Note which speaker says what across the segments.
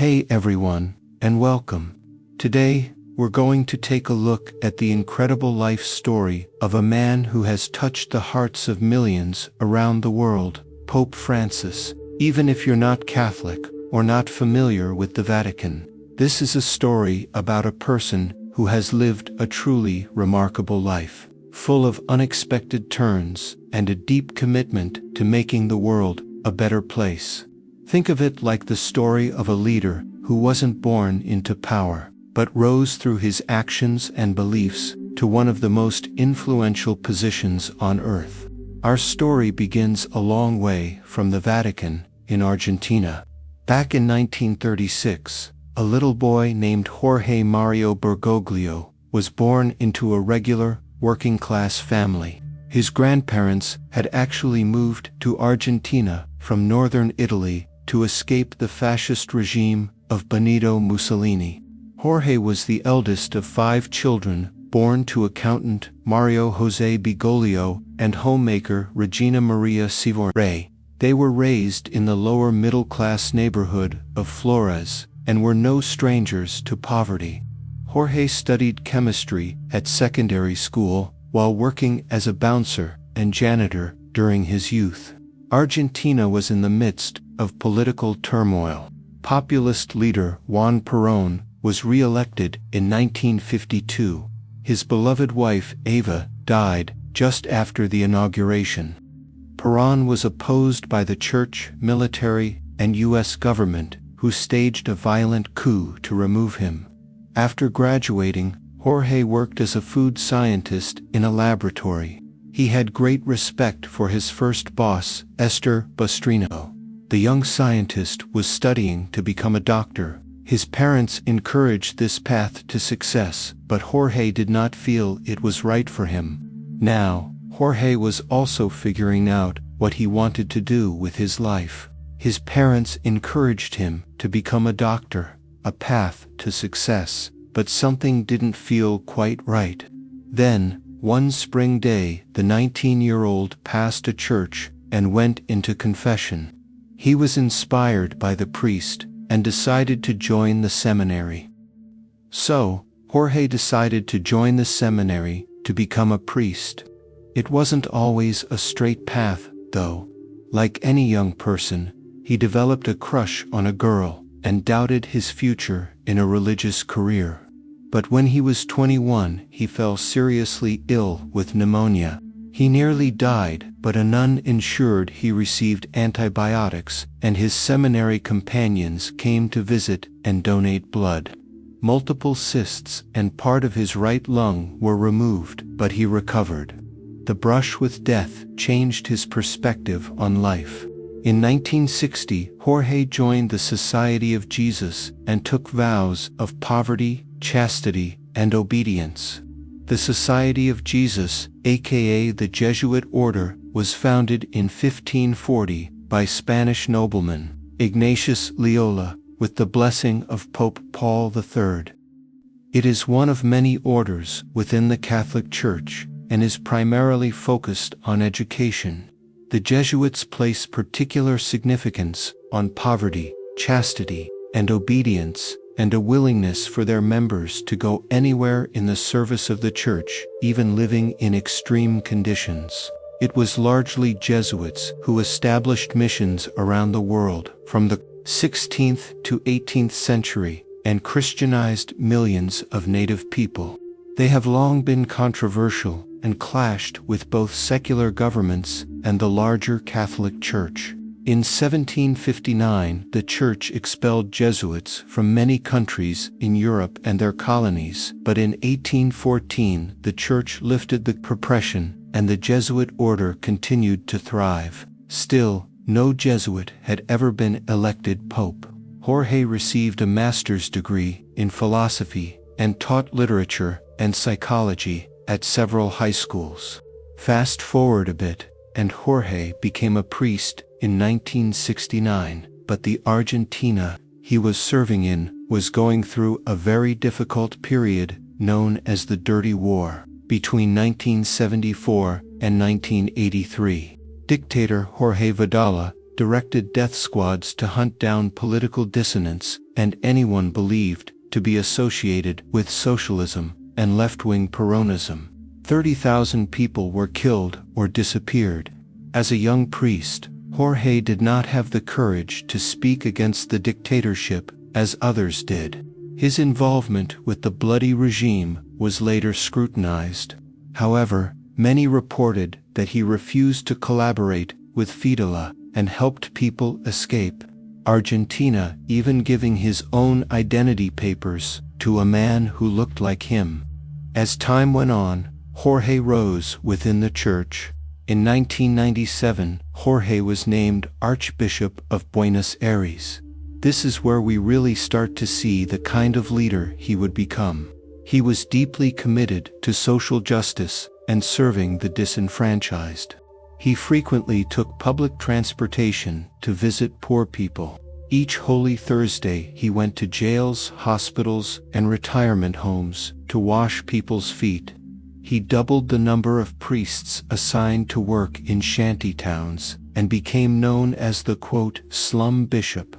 Speaker 1: Hey everyone, and welcome. Today, we're going to take a look at the incredible life story of a man who has touched the hearts of millions around the world, Pope Francis. Even if you're not Catholic or not familiar with the Vatican, this is a story about a person who has lived a truly remarkable life, full of unexpected turns and a deep commitment to making the world a better place. Think of it like the story of a leader who wasn't born into power, but rose through his actions and beliefs to one of the most influential positions on earth. Our story begins a long way from the Vatican in Argentina. Back in 1936, a little boy named Jorge Mario Bergoglio was born into a regular, working-class family. His grandparents had actually moved to Argentina from northern Italy to escape the fascist regime of Benito Mussolini. Jorge was the eldest of 5 children, born to accountant Mario Jose Bergoglio and homemaker Regina Maria Civorre. They were raised in the lower middle-class neighborhood of Flores and were no strangers to poverty. Jorge studied chemistry at secondary school while working as a bouncer and janitor during his youth. Argentina was in the midst of political turmoil. Populist leader Juan Perón was re-elected in 1952. His beloved wife, Eva, died just after the inauguration. Perón was opposed by the church, military, and U.S. government, who staged a violent coup to remove him. After graduating, Jorge worked as a food scientist in a laboratory. He had great respect for his first boss, Esther Bustrino. The young scientist was studying to become a doctor. His parents encouraged this path to success, but Jorge did not feel it was right for him. Now, Jorge was also figuring out what he wanted to do with his life. His parents encouraged him to become a doctor, a path to success, but something didn't feel quite right. Then, one spring day, the 19-year-old passed a church and went into confession. He was inspired by the priest and decided to join the seminary. So, Jorge decided to join the seminary to become a priest. It wasn't always a straight path, though. Like any young person, he developed a crush on a girl and doubted his future in a religious career. But when he was 21, he fell seriously ill with pneumonia. He nearly died, but a nun ensured he received antibiotics, and his seminary companions came to visit and donate blood. Multiple cysts and part of his right lung were removed, but he recovered. The brush with death changed his perspective on life. In 1960, Jorge joined the Society of Jesus and took vows of poverty, chastity, and obedience. The Society of Jesus, aka the Jesuit order, was founded in 1540 by Spanish nobleman Ignatius Loyola with the blessing of Pope Paul III. It is one of many orders within the Catholic Church and is primarily focused on education. The Jesuits place particular significance on poverty, chastity, and obedience, and a willingness for their members to go anywhere in the service of the Church, even living in extreme conditions. It was largely Jesuits who established missions around the world from the 16th to 18th century and Christianized millions of native people. They have long been controversial and clashed with both secular governments and the larger Catholic Church. In 1759, the Church expelled Jesuits from many countries in Europe and their colonies, but in 1814 the Church lifted the repression and the Jesuit order continued to thrive. Still, no Jesuit had ever been elected pope. Jorge received a master's degree in philosophy and taught literature and psychology at several high schools. Fast forward a bit, and Jorge became a priest in 1969, but the Argentina he was serving in was going through a very difficult period known as the Dirty War between 1974 and 1983. Dictator Jorge Videla directed death squads to hunt down political dissidents and anyone believed to be associated with socialism and left-wing Peronism. 30,000 people were killed or disappeared. As a young priest, Jorge did not have the courage to speak against the dictatorship as others did. His involvement with the bloody regime was later scrutinized. However, many reported that he refused to collaborate with Fidela and helped people escape Argentina, even giving his own identity papers to a man who looked like him. As time went on, Jorge rose within the church. In 1997, Jorge was named Archbishop of Buenos Aires. This is where we really start to see the kind of leader he would become. He was deeply committed to social justice and serving the disenfranchised. He frequently took public transportation to visit poor people. Each Holy Thursday he went to jails, hospitals, and retirement homes to wash people's feet. He doubled the number of priests assigned to work in shanty towns and became known as the, quote, slum bishop.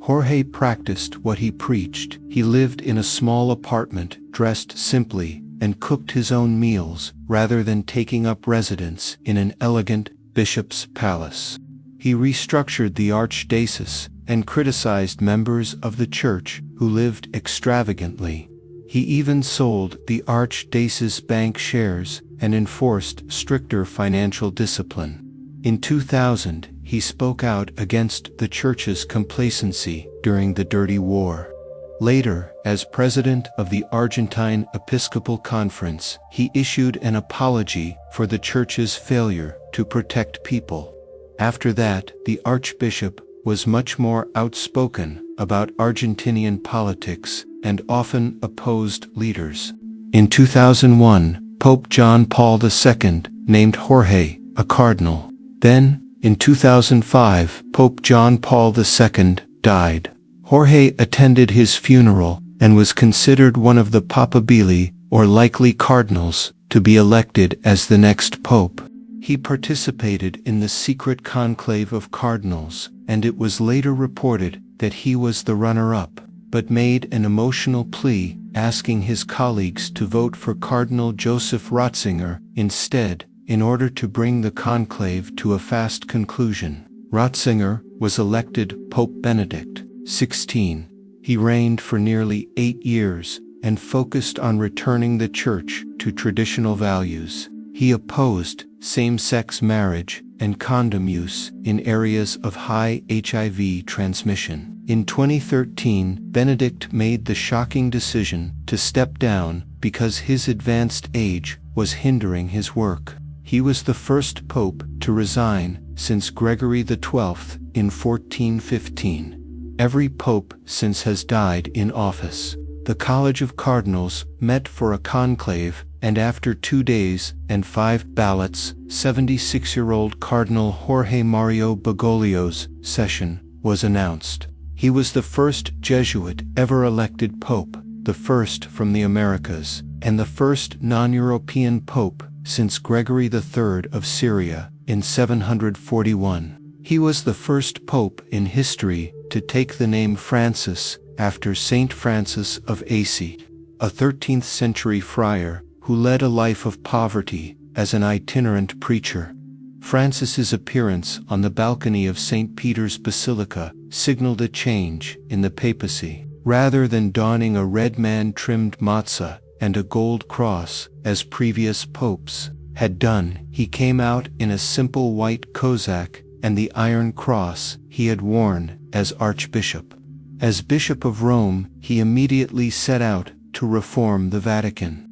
Speaker 1: Jorge practiced what he preached. He lived in a small apartment, dressed simply, and cooked his own meals rather than taking up residence in an elegant bishop's palace. He restructured the archdiocese and criticized members of the church who lived extravagantly. He even sold the archdiocese bank shares and enforced stricter financial discipline. In 2000, he spoke out against the church's complacency during the Dirty War. Later, as president of the Argentine Episcopal Conference, he issued an apology for the church's failure to protect people. After that, the archbishop was much more outspoken about Argentinian politics and often opposed leaders. In 2001, Pope John Paul II named Jorge a cardinal. Then, in 2005, Pope John Paul II died. Jorge attended his funeral and was considered one of the papabili, or likely cardinals, to be elected as the next pope. He participated in the secret conclave of cardinals, and it was later reported that he was the runner-up, but made an emotional plea asking his colleagues to vote for Cardinal Joseph Ratzinger instead, in order to bring the conclave to a fast conclusion. Ratzinger was elected Pope Benedict XVI. He reigned for nearly 8 years and focused on returning the church to traditional values. He opposed same-sex marriage and condom use in areas of high HIV transmission. In 2013, Benedict made the shocking decision to step down because his advanced age was hindering his work. He was the first pope to resign since Gregory XII in 1415. Every pope since has died in office. The College of Cardinals met for a conclave, and after 2 days and 5 ballots, 76-year-old Cardinal Jorge Mario Bergoglio's session was announced. He was the first Jesuit ever elected pope, the first from the Americas, and the first non-European pope since Gregory III of Syria in 741. He was the first pope in history to take the name Francis after Saint Francis of Assisi, a 13th-century friar who led a life of poverty as an itinerant preacher. Francis's appearance on the balcony of St. Peter's Basilica signaled a change in the papacy. Rather than donning a red man-trimmed matzah and a gold cross, as previous popes had done, he came out in a simple white kosak and the iron cross he had worn as archbishop. As Bishop of Rome, he immediately set out to reform the Vatican.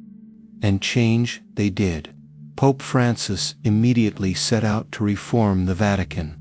Speaker 1: And change they did. Pope Francis immediately set out to reform the Vatican.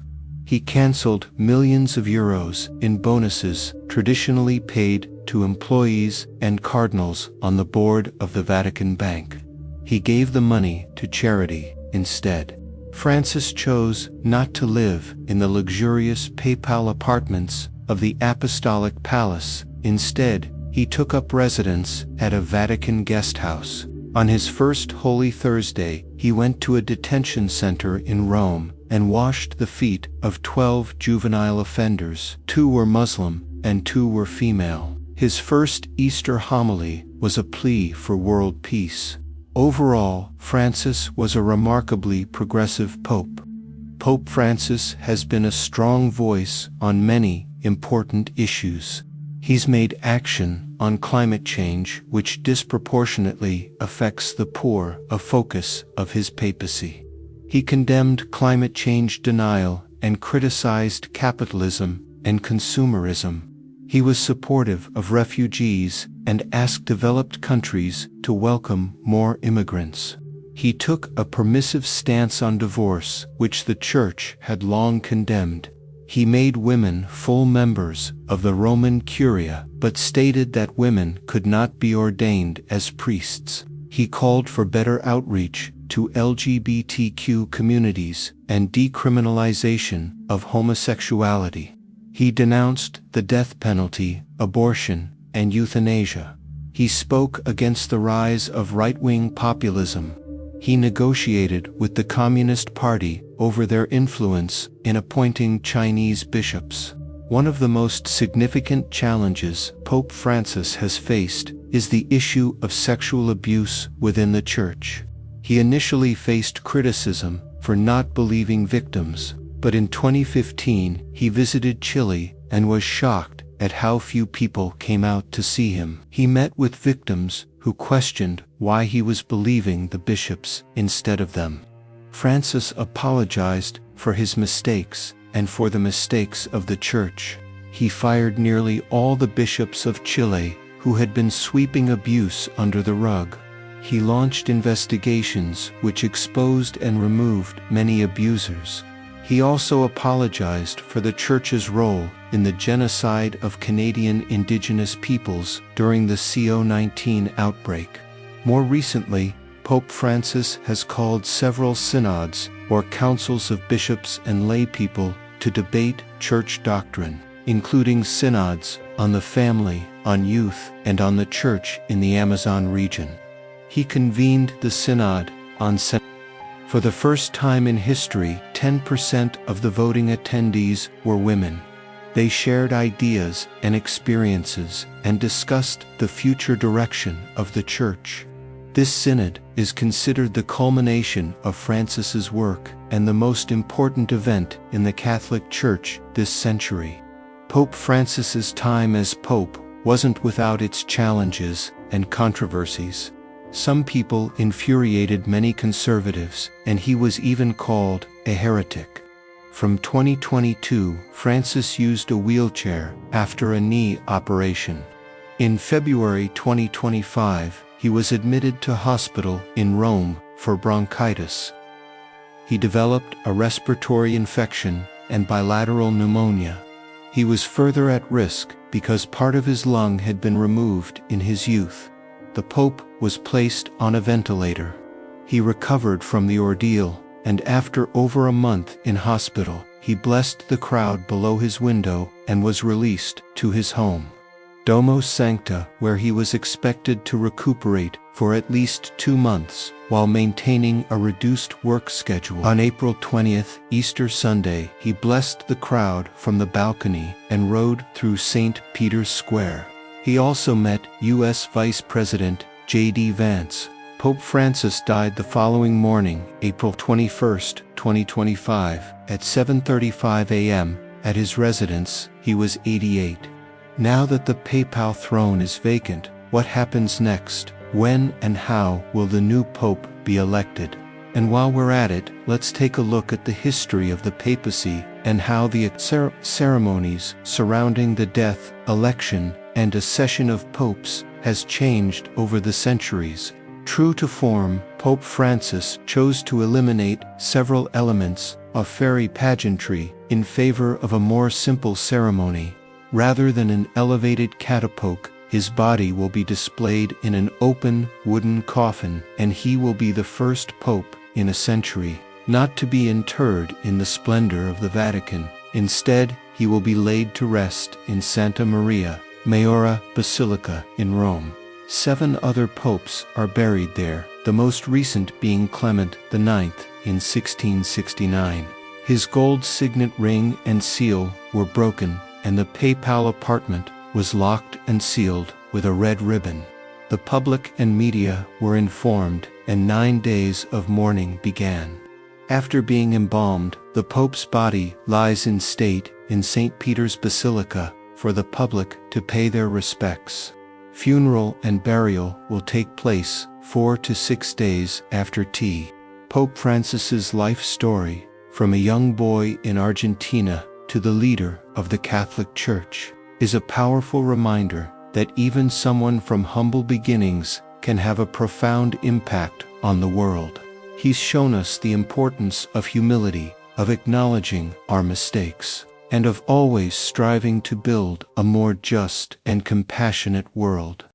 Speaker 1: He cancelled millions of euros in bonuses traditionally paid to employees and cardinals on the board of the Vatican Bank. He gave the money to charity instead. Francis chose not to live in the luxurious papal apartments of the Apostolic Palace. Instead, he took up residence at a Vatican guest house. On his first Holy Thursday, he went to a detention center in Rome and washed the feet of 12 juvenile offenders. 2 were Muslim, and 2 were female. His first Easter homily was a plea for world peace. Overall, Francis was a remarkably progressive pope. Pope Francis has been a strong voice on many important issues. He's made action on climate change, which disproportionately affects the poor, a focus of his papacy. He condemned climate change denial and criticized capitalism and consumerism. He was supportive of refugees and asked developed countries to welcome more immigrants. He took a permissive stance on divorce, which the Church had long condemned. He made women full members of the Roman Curia, but stated that women could not be ordained as priests. He called for better outreach to LGBTQ communities and decriminalization of homosexuality. He denounced the death penalty, abortion, and euthanasia. He spoke against the rise of right-wing populism. He negotiated with the Communist Party over their influence in appointing Chinese bishops. One of the most significant challenges Pope Francis has faced is the issue of sexual abuse within the Church. He initially faced criticism for not believing victims, but in 2015 he visited Chile and was shocked at how few people came out to see him. He met with victims who questioned why he was believing the bishops instead of them. Francis apologized for his mistakes and for the mistakes of the Church. He fired nearly all the bishops of Chile who had been sweeping abuse under the rug. He launched investigations which exposed and removed many abusers. He also apologized for the Church's role in the genocide of Canadian Indigenous peoples during the CO-19 outbreak. More recently, Pope Francis has called several synods, or councils of bishops and laypeople, to debate church doctrine, including synods on the family, on youth, and on the Church in the Amazon region. He convened the synod on For the first time in history, 10% of the voting attendees were women. They shared ideas and experiences and discussed the future direction of the Church. This synod is considered the culmination of Francis's work and the most important event in the Catholic Church this century. Pope Francis's time as Pope wasn't without its challenges and controversies. Some people infuriated many conservatives, and he was even called a heretic. From 2022, Francis used a wheelchair after a knee operation. In February 2025, he was admitted to hospital in Rome for bronchitis. He developed a respiratory infection and bilateral pneumonia. He was further at risk because part of his lung had been removed in his youth. The Pope was placed on a ventilator. He recovered from the ordeal, and after over a month in hospital, he blessed the crowd below his window and was released to his home, Domo Sancta, where he was expected to recuperate for at least 2 months while maintaining a reduced work schedule. On April 20th, Easter Sunday, he blessed the crowd from the balcony and rode through St. Peter's Square. He also met U.S. Vice President J.D. Vance. Pope Francis died the following morning, April 21, 2025, at 7:35 a.m. at his residence. He was 88. Now that the papal throne is vacant, what happens next? When and how will the new pope be elected? And while we're at it, let's take a look at the history of the papacy and how the ceremonies surrounding the death, election, and accession of popes has changed over the centuries. True to form, Pope Francis chose to eliminate several elements of fairy pageantry in favor of a more simple ceremony. Rather than an elevated catafalque, his body will be displayed in an open wooden coffin, and he will be the first pope in a century not to be interred in the splendor of the Vatican. Instead, he will be laid to rest in Santa Maria Maiora Basilica in Rome. 7 other popes are buried there, the most recent being Clement IX in 1669. His gold signet ring and seal were broken, and the papal apartment was locked and sealed with a red ribbon. The public and media were informed, and 9 days of mourning began. After being embalmed, the Pope's body lies in state in St. Peter's Basilica for the public to pay their respects. Funeral and burial will take place 4 to 6 days after tea. Pope Francis's life story, from a young boy in Argentina to the leader of the Catholic Church, is a powerful reminder that even someone from humble beginnings can have a profound impact on the world. He's shown us the importance of humility, of acknowledging our mistakes, and of always striving to build a more just and compassionate world.